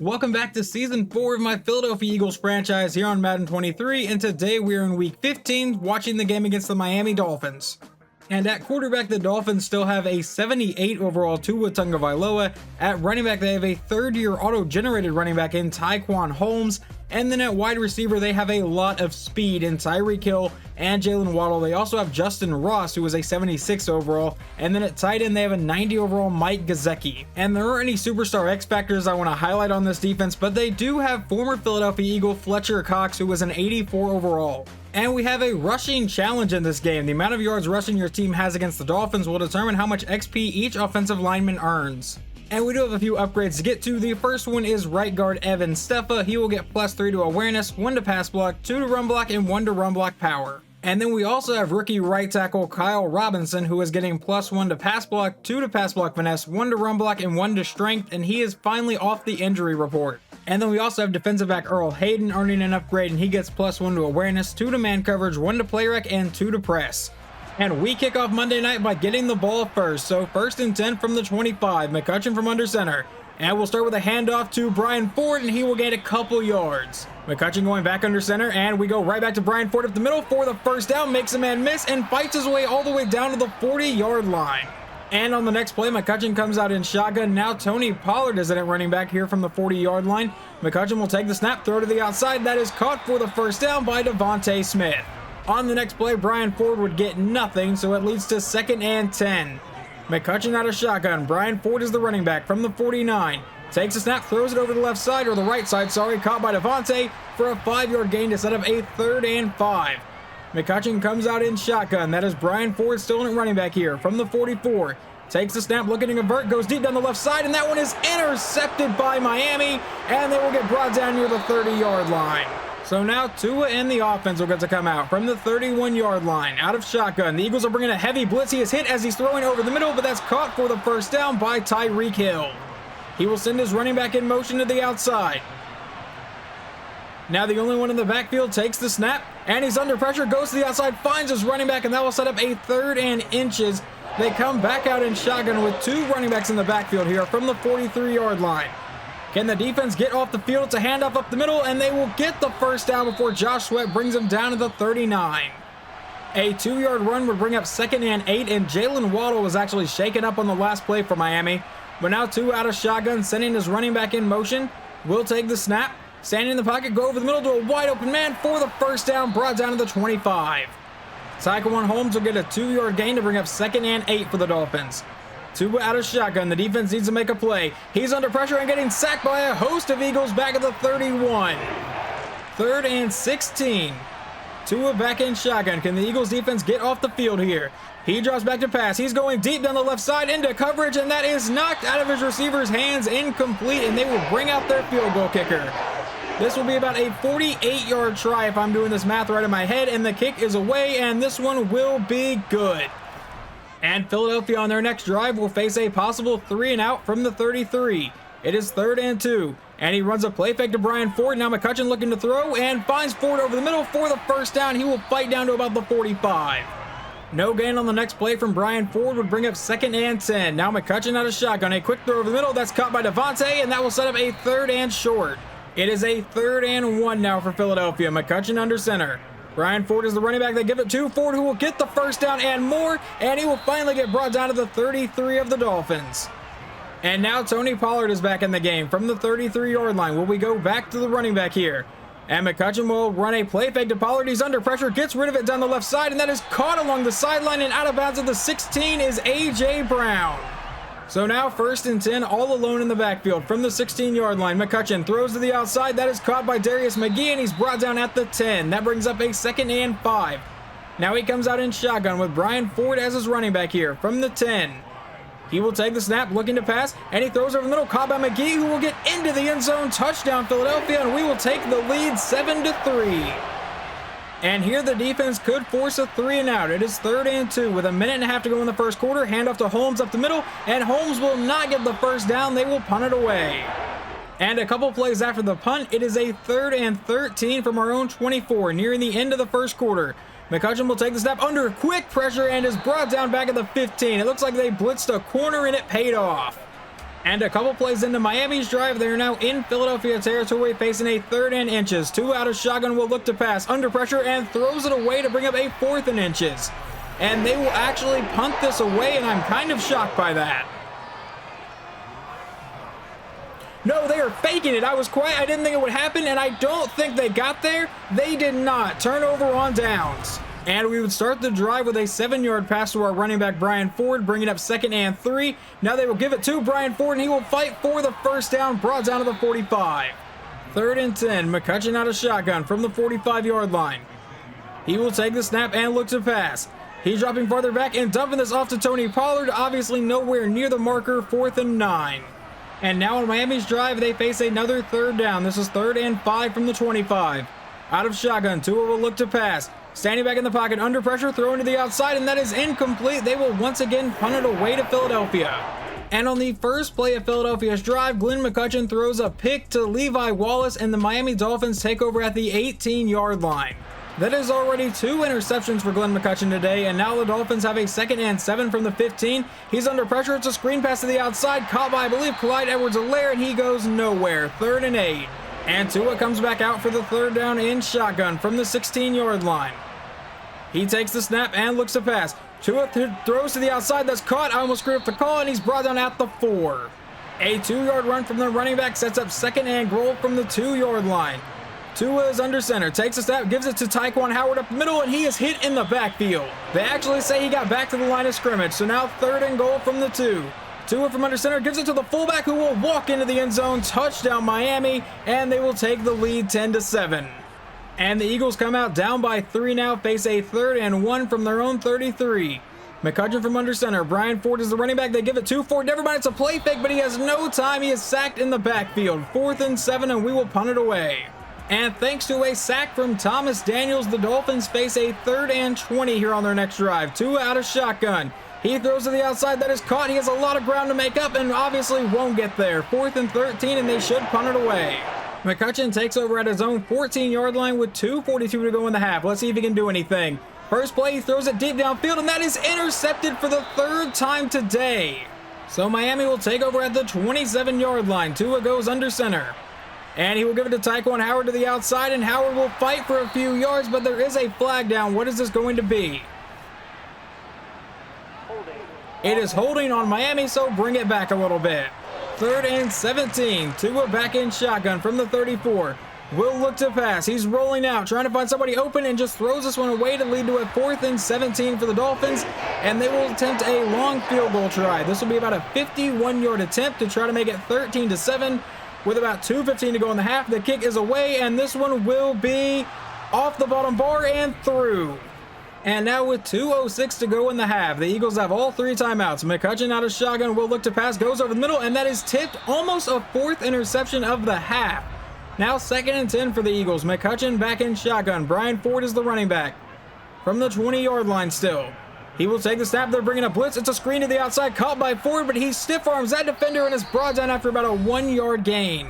Welcome back to Season 4 of my Philadelphia Eagles franchise here on Madden 23, and today we're in Week 15 watching the game against the Miami Dolphins. And at quarterback, the Dolphins still have a 78 overall Tua Tagovailoa. At running back, they have a third-year auto-generated running back in Tyquan Holmes. And then at wide receiver, they have a lot of speed in Tyreek Hill and Jalen Waddle. They also have Justin Ross, who is a 76 overall. And then at tight end, they have a 90 overall Mike Gesicki. And there aren't any superstar X factors I want to highlight on this defense, but they do have former Philadelphia Eagle Fletcher Cox, who was an 84 overall. And we have a rushing challenge in this game. The amount of yards rushing your team has against the Dolphins will determine how much XP each offensive lineman earns. And we do have a few upgrades to get to. The first one is right guard Evan Steffa. He will get +3 to awareness, 1 to pass block, 2 to run block, and 1 to run block power. And then we also have rookie right tackle Kyle Robinson, who is getting +1 to pass block, 2 to pass block finesse, 1 to run block, and 1 to strength, and he is finally off the injury report. And then we also have defensive back Earl Hayden earning an upgrade, and he gets +1 to awareness, 2 to man coverage, 1 to play rec, and 2 to press. And we kick off Monday night by getting the ball first. So 1st and 10 from the 25, McCutcheon from under center. And we'll start with a handoff to Brian Ford, and he will gain a couple yards. McCutcheon going back under center, and we go right back to Brian Ford up the middle for the first down, makes a man miss, and fights his way all the way down to the 40-yard line. And on the next play, McCutcheon comes out in shotgun. Now Tony Pollard is in at running back here from the 40-yard line. McCutcheon will take the snap, throw to the outside. That is caught for the first down by Devontae Smith. On the next play, Brian Ford would get nothing, so it leads to 2nd and 10. McCutcheon out of shotgun. Brian Ford is the running back from the 49. Takes a snap, throws it over the left side, or the right side, caught by Devontae for a 5-yard gain to set up a 3rd and 5. McCutcheon comes out in shotgun. That is Brian Ford still in running back here from the 44. Takes the snap, looking to convert, goes deep down the left side, and that one is intercepted by Miami, and they will get brought down near the 30-yard line. So now Tua and the offense will get to come out from the 31-yard line, out of shotgun. The Eagles are bringing a heavy blitz. He is hit as he's throwing over the middle, but that's caught for the first down by Tyreek Hill. He will send his running back in motion to the outside. Now the only one in the backfield takes the snap, and he's under pressure, goes to the outside, finds his running back, and that will set up a 3rd and inches. They come back out in shotgun with 2 running backs in the backfield here from the 43-yard line. Can the defense get off the field? It's a handoff up the middle, and they will get the first down before Josh Sweat brings them down to the 39. A 2-yard run would bring up 2nd and 8, and Jalen Waddle was actually shaken up on the last play for Miami. But now Tua out of shotgun, sending his running back in motion. Will take the snap, standing in the pocket, go over the middle to a wide open man for the first down, brought down to the 25. Tyquan Holmes will get a 2-yard gain to bring up 2nd and 8 for the Dolphins. Tua out of shotgun. The defense needs to make a play. He's under pressure and getting sacked by a host of Eagles back at the 31. 3rd and 16. Tua back in shotgun. Can the Eagles defense get off the field here? He drops back to pass. He's going deep down the left side into coverage, and that is knocked out of his receiver's hands, incomplete, and they will bring out their field goal kicker. This will be about a 48-yard try if I'm doing this math right in my head, and the kick is away, and this one will be good. And Philadelphia on their next drive will face a possible 3-and-out from the 33. It is 3rd and 2, and he runs a play fake to Brian Ford. Now McCutcheon looking to throw and finds Ford over the middle for the first down. He will fight down to about the 45. No gain on the next play from Brian Ford would bring up 2nd and 10. Now McCutcheon out of shotgun. A quick throw over the middle. That's caught by Devontae, and that will set up a 3rd and short. It is a 3rd and 1 now for Philadelphia. McCutcheon under center. Brian Ford is the running back. They give it to Ford, who will get the first down and more, and he will finally get brought down to the 33 of the Dolphins. And now Tony Pollard is back in the game from the 33-yard line. Will we go back to the running back here? And McCutcheon will run a play fake to Pollard. He's under pressure, gets rid of it down the left side, and that is caught along the sideline, and out of bounds at the 16 is A.J. Brown. So now 1st and 10, all alone in the backfield from the 16-yard line. McCutcheon throws to the outside. That is caught by Darius McGee, and he's brought down at the 10. That brings up a 2nd and 5. Now he comes out in shotgun with Brian Ford as his running back here from the 10. He will take the snap, looking to pass, and he throws over the middle, caught by McGee, who will get into the end zone. Touchdown, Philadelphia, and we will take the lead 7-3. And here the defense could force a 3-and-out. It is 3rd and 2 with a minute and a half to go in the first quarter. Handoff to Holmes up the middle, and Holmes will not get the first down. They will punt it away. And a couple plays after the punt, it is a 3rd and 13 from our own 24, nearing the end of the first quarter. McCutcheon will take the snap under quick pressure and is brought down back at the 15. It looks like they blitzed a corner and it paid off. And a couple plays into Miami's drive, they are now in Philadelphia territory facing a 3rd and inches. Two out of shotgun will look to pass under pressure and throws it away to bring up a 4th and inches. And they will actually punt this away, and I'm kind of shocked by that. No, they are faking it. I was quiet. I didn't think it would happen, and I don't think they got there. They did not. Turnover on downs. And we would start the drive with a 7-yard pass to our running back, Brian Ford, bringing up 2nd and 3. Now they will give it to Brian Ford, and he will fight for the first down, brought down to the 45. 3rd and 10. McCutcheon out of shotgun from the 45-yard line. He will take the snap and look to pass. He's dropping farther back and dumping this off to Tony Pollard, obviously nowhere near the marker, 4th and 9. And now on Miami's drive, they face another 3rd down. This is 3rd and 5 from the 25. Out of shotgun, Tua will look to pass. Standing back in the pocket, under pressure, throwing to the outside, and that is incomplete. They will once again punt it away to Philadelphia. And on the first play of Philadelphia's drive, Glenn McCutcheon throws a pick to Levi Wallace, and the Miami Dolphins take over at the 18-yard line. That is already 2 interceptions for Glenn McCutcheon today, and now the Dolphins have a 2nd and 7 from the 15. He's under pressure. It's a screen pass to the outside, caught by, I believe, Clyde Edwards-Helaire, and he goes nowhere. 3rd and 8. And Tua comes back out for the 3rd down in shotgun from the 16-yard line. He takes the snap and looks to pass. Tua throws to the outside. That's caught. I almost screwed up the call, and he's brought down at the 4. A 2-yard run from the running back sets up 2nd and goal from the 2-yard line. Tua is under center, takes a step, gives it to Tyquan Howard up the middle, and he is hit in the backfield. They actually say he got back to the line of scrimmage, so now 3rd and goal from the 2. Tua from under center gives it to the fullback, who will walk into the end zone. Touchdown Miami, and they will take the lead 10-7. And the Eagles come out down by 3 now, face a 3rd and 1 from their own 33. McCutcheon from under center. Brian Ford is the running back. They give it to Ford. Never mind, it's a play fake, but he has no time. He is sacked in the backfield. 4th and 7, and we will punt it away. And thanks to a sack from Thomas Daniels, the Dolphins face a 3rd and 20 here on their next drive. Tua out of shotgun. He throws to the outside. That is caught. He has a lot of ground to make up and obviously won't get there. 4th and 13, and they should punt it away. McCutcheon takes over at his own 14-yard line with 2:42 to go in the half. Let's see if he can do anything. First play, he throws it deep downfield, and that is intercepted for the 3rd time today. So Miami will take over at the 27-yard line. Tua goes under center. And he will give it to Tyquan Howard to the outside, and Howard will fight for a few yards, but there is a flag down. What is this going to be? It is holding on Miami, so bring it back a little bit. 3rd and 17. Tua back in shotgun from the 34. Will look to pass. He's rolling out, trying to find somebody open, and just throws this one away to lead to a 4th and 17 for the Dolphins, and they will attempt a long field goal try. This will be about a 51-yard attempt to try to make it 13-7. With about 2:15 to go in the half, the kick is away, and this one will be off the bottom bar and through. And now with 2:06 to go in the half, the Eagles have all 3 timeouts. McCutcheon out of shotgun, will look to pass, goes over the middle, and that is tipped, almost a 4th interception of the half. Now 2nd and 10 for the Eagles. McCutcheon back in shotgun. Brian Ford is the running back from the 20-yard line still. He will take the snap. They're bringing a blitz. It's a screen to the outside, caught by Ford, but he stiff arms that defender and is brought down after about a 1-yard gain.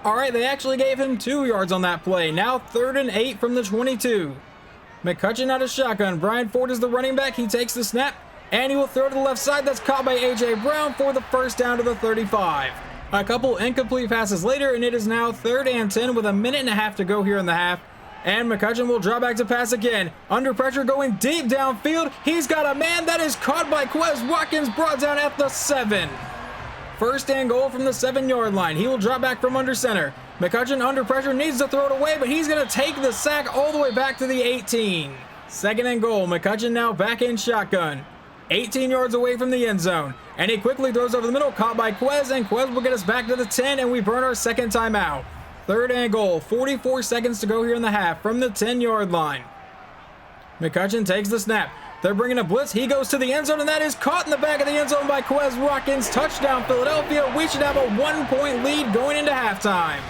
All right, they actually gave him 2 yards on that play. Now 3rd and 8 from the 22. McCutcheon out of shotgun. Brian Ford is the running back. He takes the snap, and he will throw to the left side. That's caught by A.J. Brown for the first down to the 35. A couple incomplete passes later, and it is now 3rd and 10 with a minute and a half to go here in the half. And McCutcheon will draw back to pass again. Under pressure, going deep downfield. He's got a man that is caught by Quez Watkins, brought down at the 7. 1st and goal from the 7-yard line. He will drop back from under center. McCutcheon under pressure, needs to throw it away, but he's going to take the sack all the way back to the 18. 2nd and goal. McCutcheon now back in shotgun. 18 yards away from the end zone. And he quickly throws over the middle, caught by Quez, and Quez will get us back to the 10, and we burn our 2nd timeout. 3rd and goal. 44 seconds to go here in the half from the 10-yard line. McCutcheon takes the snap. They're bringing a blitz. He goes to the end zone, and that is caught in the back of the end zone by Quez Watkins. Touchdown, Philadelphia. We should have a 1-point lead going into halftime.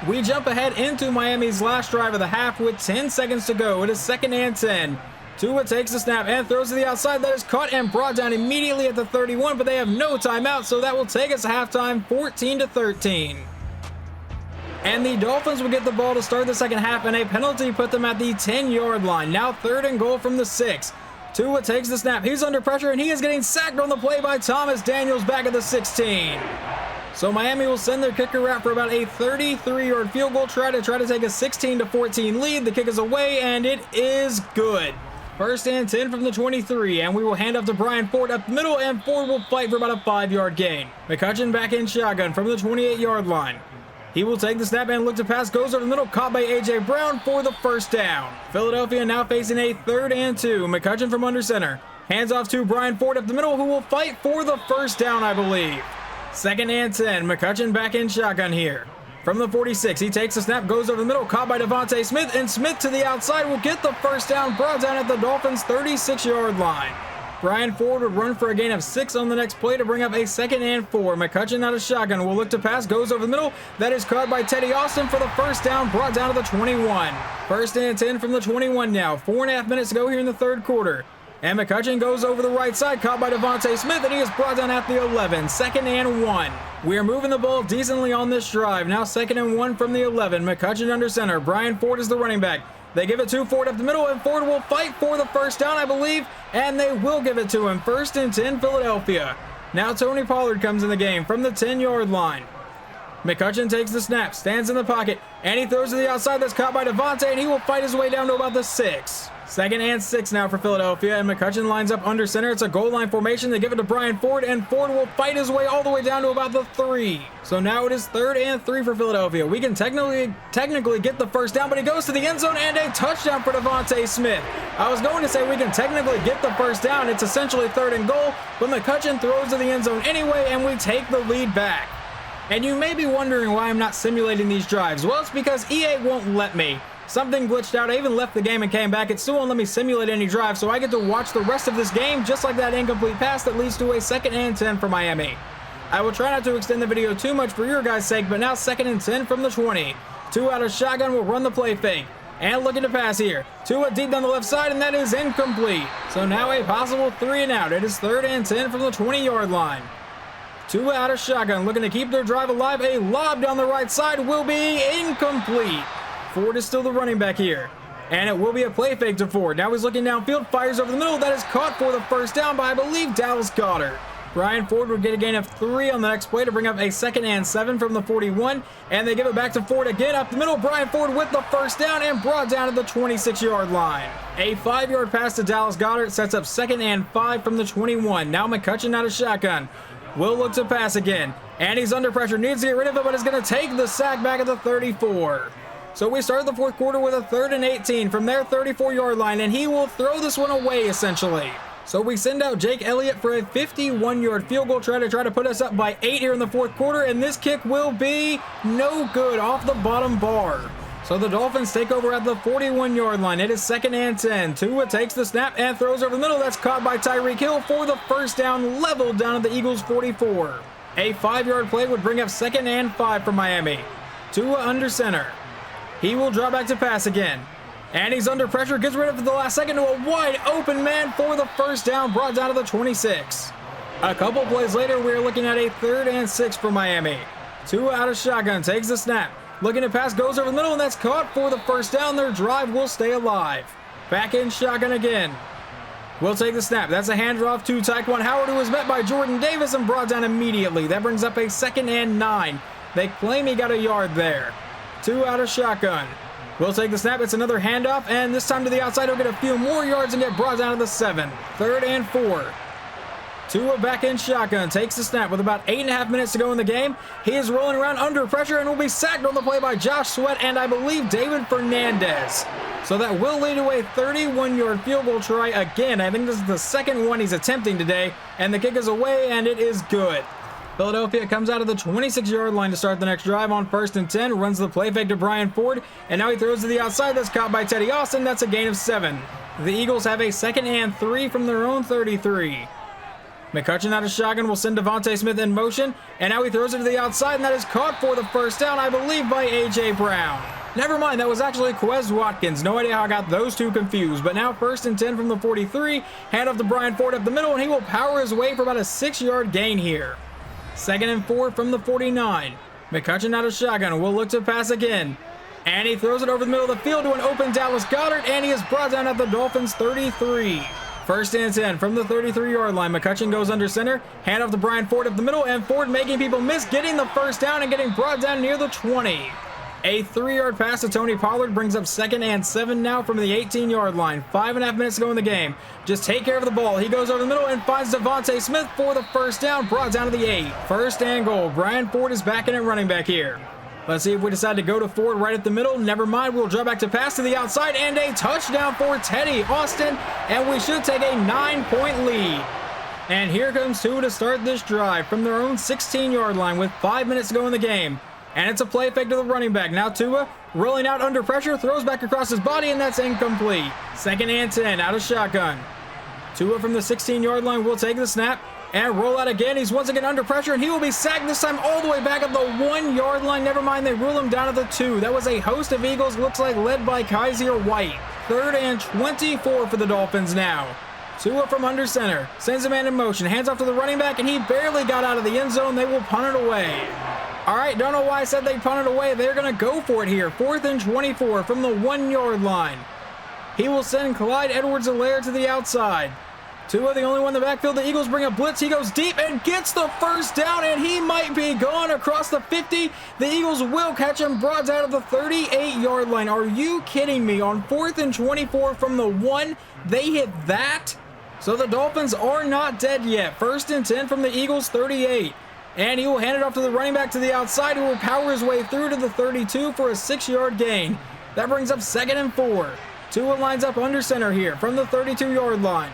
We jump ahead into Miami's last drive of the half with 10 seconds to go. It is 2nd and 10. Tua takes the snap and throws to the outside. That is caught and brought down immediately at the 31, but they have no timeout, so that will take us to halftime, 14-13. And the Dolphins will get the ball to start the second half, and a penalty put them at the 10-yard line. Now 3rd and goal from the 6. Tua takes the snap. He's under pressure, and he is getting sacked on the play by Thomas Daniels back at the 16. So Miami will send their kicker out for about a 33-yard field goal try to take a 16-14 lead. The kick is away, and it is good. First and 10 from the 23, and we will hand off to Brian Ford up the middle, and Ford will fight for about a 5-yard gain. McCutcheon back in shotgun from the 28-yard line. He will take the snap and look to pass, goes over the middle, caught by A.J. Brown for the first down. Philadelphia now facing a 3rd and 2. McCutcheon from under center. Hands off to Brian Ford up the middle, who will fight for the first down, I believe. 2nd and 10. McCutcheon back in shotgun here. From the 46, he takes the snap, goes over the middle, caught by Devontae Smith, and Smith to the outside will get the first down, brought down at the Dolphins' 36-yard line. Brian Ford would run for a gain of 6 on the next play to bring up a 2nd and 4. McCutcheon out of shotgun will look to pass, goes over the middle. That is caught by Teddy Austin for the first down, brought down to the 21. 1st and 10 from the 21 now. 4.5 minutes to go here in the 3rd quarter. And McCutcheon goes over the right side, caught by Devontae Smith, and he is brought down at the 11. 2nd and 1. We are moving the ball decently on this drive. Now 2nd and 1 from the 11. McCutcheon under center. Brian Ford is the running back. They give it to Ford up the middle, and Ford will fight for the first down, I believe, and they will give it to him. 1st and 10, Philadelphia. Now Tony Pollard comes in the game from the 10-yard line. McCutcheon takes the snap, stands in the pocket, and he throws to the outside. That's caught by Devontae, and he will fight his way down to about the 6. 2nd and 6 now for Philadelphia, and McCutcheon lines up under center. It's a goal line formation. They give it to Brian Ford, and Ford will fight his way all the way down to about the 3. So now it is 3rd and 3 for Philadelphia. We can technically get the first down, but he goes to the end zone, and a touchdown for Devontae Smith. I was going to say we can technically get the first down. It's essentially 3rd and goal, but McCutcheon throws to the end zone anyway, and we take the lead back. And you may be wondering why I'm not simulating these drives. Well, it's because EA won't let me. Something glitched out. I even left the game and came back. It still won't let me simulate any drive, so I get to watch the rest of this game just like that incomplete pass that leads to a 2nd and 10 for Miami. I will try not to extend the video too much for your guys' sake, but now 2nd and 10 from the 20. Tua out of shotgun will run the play fake. And looking to pass here. Tua deep down the left side, and that is incomplete. So now a possible 3 and out. It is 3rd and 10 from the 20-yard line. Tua out of shotgun, looking to keep their drive alive. A lob down the right side will be incomplete. Ford is still the running back here. And it will be a play fake to Ford. Now he's looking downfield, fires over the middle. That is caught for the first down by, I believe, Dallas Goedert. Brian Ford would get a gain of 3 on the next play to bring up a 2nd and 7 from the 41. And they give it back to Ford again up the middle. Brian Ford with the first down and brought down to the 26-yard line. A 5-yard pass to Dallas Goedert sets up 2nd and 5 from the 21. Now McCutcheon out of shotgun. Will look to pass again. And he's under pressure. Needs to get rid of it, but is going to take the sack back at the 34. So we start the 4th quarter with a 3rd and 18 from their 34-yard line, and he will throw this one away, essentially. So we send out Jake Elliott for a 51-yard field goal try to put us up by 8 here in the 4th quarter, and this kick will be no good off the bottom bar. So the Dolphins take over at the 41-yard line. It is 2nd and 10. Tua takes the snap and throws over the middle. That's caught by Tyreek Hill for the first down, leveled down at the Eagles' 44. A 5-yard play would bring up 2nd and 5 for Miami. Tua under center. He will draw back to pass again. And he's under pressure, gets rid of it at the last second to a wide open man for the first down, brought down to the 26. A couple plays later, we're looking at a 3rd and 6 for Miami. Tua out of shotgun, takes the snap. Looking to pass, goes over the middle, and that's caught for the first down. Their drive will stay alive. Back in shotgun again. Will take the snap. That's a handoff to Tyquan Howard, who was met by Jordan Davis and brought down immediately. That brings up a 2nd and 9. They claim he got a yard there. Tua out of shotgun. Will take the snap. It's another handoff, and this time to the outside. He'll get a few more yards and get brought down to the 7. 3rd and 4. Tua back in shotgun. Takes the snap with about 8.5 minutes to go in the game. He is rolling around under pressure and will be sacked on the play by Josh Sweat and I believe David Fernandez. So that will lead to a 31-yard field goal try again. I think this is the second one he's attempting today, and the kick is away, and it is good. Philadelphia comes out of the 26-yard line to start the next drive on 1st and 10, runs the play fake to Brian Ford, and now he throws to the outside. That's caught by Teddy Austin. That's a gain of 7. The Eagles have a 2nd and 3 from their own 33. McCutcheon out of shotgun will send Devontae Smith in motion, and now he throws it to the outside, and that is caught for the first down, I believe, by A.J. Brown. Never mind, that was actually Quez Watkins. No idea how I got those two confused, but now 1st and 10 from the 43, hand off to Brian Ford up the middle, and he will power his way for about a 6-yard gain here. 2nd and 4 from the 49. McCutcheon out of shotgun will look to pass again. And he throws it over the middle of the field to an open Dallas Goedert, and he is brought down at the Dolphins' 33. First and 10 from the 33-yard line. McCutcheon goes under center. Hand off to Brian Ford up the middle, and Ford making people miss, getting the first down and getting brought down near the 20. A 3-yard pass to Tony Pollard brings up 2nd and 7 now from the 18-yard line. 5.5 minutes to go in the game. Just take care of the ball. He goes over the middle and finds Devontae Smith for the first down, brought down to the 8. First and goal. Brian Ford is back in at running back here. Let's see if we decide to go to Ford right at the middle. Never mind, we'll drop back to pass to the outside, and a touchdown for Teddy Austin, and we should take a 9-point lead. And here comes Tua to start this drive from their own 16-yard line with 5 minutes to go in the game. And it's a play fake to the running back. Now Tua rolling out under pressure, throws back across his body, and that's incomplete. 2nd and 10 out of shotgun. Tua from the 16-yard line will take the snap and roll out again. He's once again under pressure, and he will be sacked this time all the way back at the 1-yard line. Never mind, they rule him down at the 2. That was a host of Eagles, looks like led by Kaiser White. 3rd and 24 for the Dolphins now. Tua from under center, sends a man in motion, hands off to the running back, and he barely got out of the end zone. They will punt it away. All right, don't know why I said they punted away. They're going to go for it here. 4th and 24 from the 1-yard line. He will send Clyde Edwards-Helaire to the outside. Tua, the only one in the backfield. The Eagles bring a blitz. He goes deep and gets the first down, and he might be gone across the 50. The Eagles will catch him, brought out of the 38-yard line. Are you kidding me? On 4th and 24 from the 1, they hit that? So the Dolphins are not dead yet. 1st and 10 from the Eagles' 38. And he will hand it off to the running back to the outside, who will power his way through to the 32 for a 6-yard gain. That brings up 2nd and 4. Tua lines up under center here from the 32-yard line.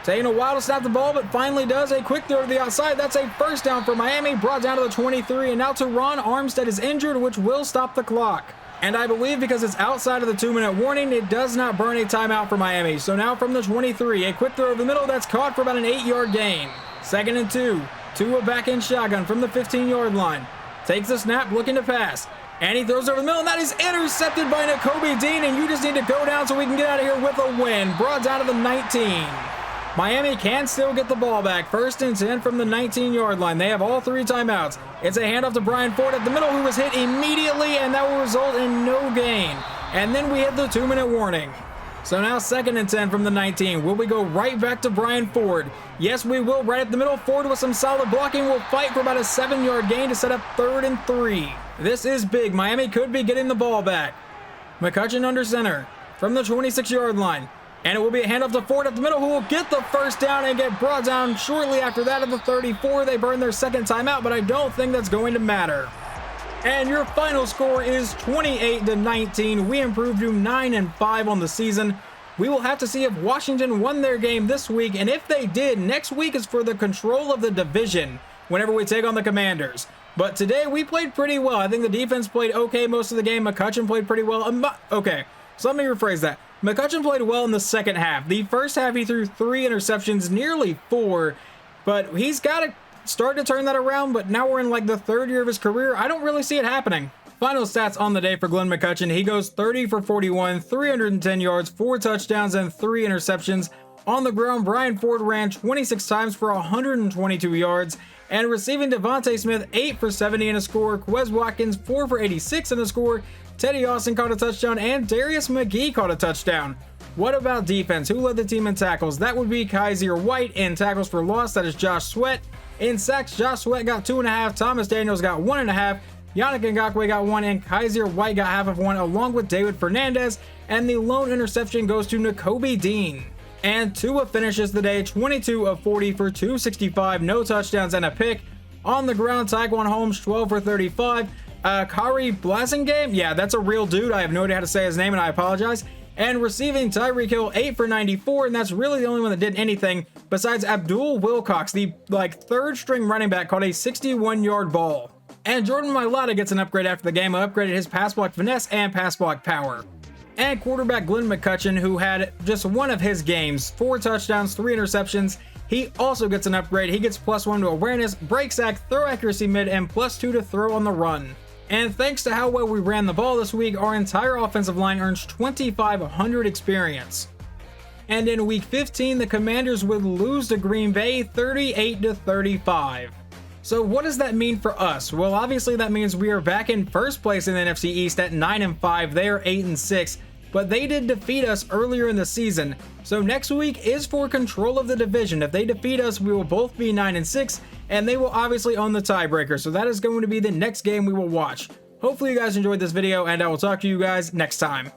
Taking a while to snap the ball, but finally does. A quick throw to the outside. That's a first down for Miami, brought down to the 23. And now Teron Armstead is injured, which will stop the clock. And I believe because it's outside of the 2-minute warning, it does not burn a timeout for Miami. So now from the 23, a quick throw over the middle that's caught for about an 8-yard gain. 2nd and 2. Tua back in shotgun from the 15-yard line. Takes the snap, looking to pass. And he throws over the middle, and that is intercepted by Nakobe Dean. And you just need to go down so we can get out of here with a win. Brought down to the 19. Miami can still get the ball back. 1st and 10 from the 19-yard line. They have all 3 timeouts. It's a handoff to Brian Ford at the middle, who was hit immediately, and that will result in no gain. And then we hit the 2-minute warning. So now 2nd and 10 from the 19. Will we go right back to Brian Ford? Yes, we will. Right at the middle. Ford with some solid blocking will fight for about a 7-yard gain to set up 3rd and 3. This is big. Miami could be getting the ball back. McCutcheon under center from the 26-yard line. And it will be a handoff to Ford up the middle, who will get the first down and get brought down shortly after that at the 34. They burn their 2nd timeout, but I don't think that's going to matter. And your final score is 28-19. We improved to 9-5 on the season. We will have to see if Washington won their game this week, and if they did, next week is for the control of the division whenever we take on the Commanders. But today we played pretty well. I think the defense played okay most of the game. McCutcheon played pretty well. Okay, so let me rephrase that. McCutcheon played well in the second half. The first half he threw 3 interceptions, nearly 4, but he's got to start to turn that around, but now we're in like the 3rd year of his career. I don't really see it happening. Final stats on the day for Glenn McCutcheon. He goes 30 for 41, 310 yards, 4 touchdowns, and 3 interceptions. On the ground, Brian Ford ran 26 times for 122 yards. And receiving, Devontae Smith 8 for 70 in a score. Quez Watkins 4 for 86 in a score. Teddy Austin caught a touchdown, and Darius McGee caught a touchdown. What about defense? Who led the team in tackles? That would be Kaiser White. In tackles for loss, that is Josh Sweat. In sacks, Josh Sweat got 2.5. Thomas Daniels got 1.5. Yannick Ngakoue got 1, and Kaiser White got half of 1, along with David Fernandez. And the lone interception goes to Nakobe Dean. And Tua finishes the day 22 of 40 for 265, no touchdowns and a pick. On the ground, Tyquan Holmes 12 for 35. Kari Blasingame, yeah, that's a real dude. I have no idea how to say his name, and I apologize. And receiving, Tyreek Hill 8 for 94, and that's really the only one that did anything besides Abdul Wilcox, the 3rd string running back, caught a 61-yard ball. And Jordan Mailata gets an upgrade after the game. Upgraded his pass block finesse and pass block power. And quarterback Glenn McCutcheon, who had just one of his games, 4 touchdowns, 3 interceptions. He also gets an upgrade. He gets +1 to awareness, break sack, throw accuracy mid, and +2 to throw on the run. And thanks to how well we ran the ball this week, our entire offensive line earns 2,500 experience. And in week 15, the Commanders would lose to Green Bay 38-35. So what does that mean for us? Well, obviously that means we are back in first place in the NFC East at 9-5. They are 8-6. but they did defeat us earlier in the season. So next week is for control of the division. If they defeat us, we will both be 9-6, and they will obviously own the tiebreaker. So that is going to be the next game we will watch. Hopefully you guys enjoyed this video, and I will talk to you guys next time.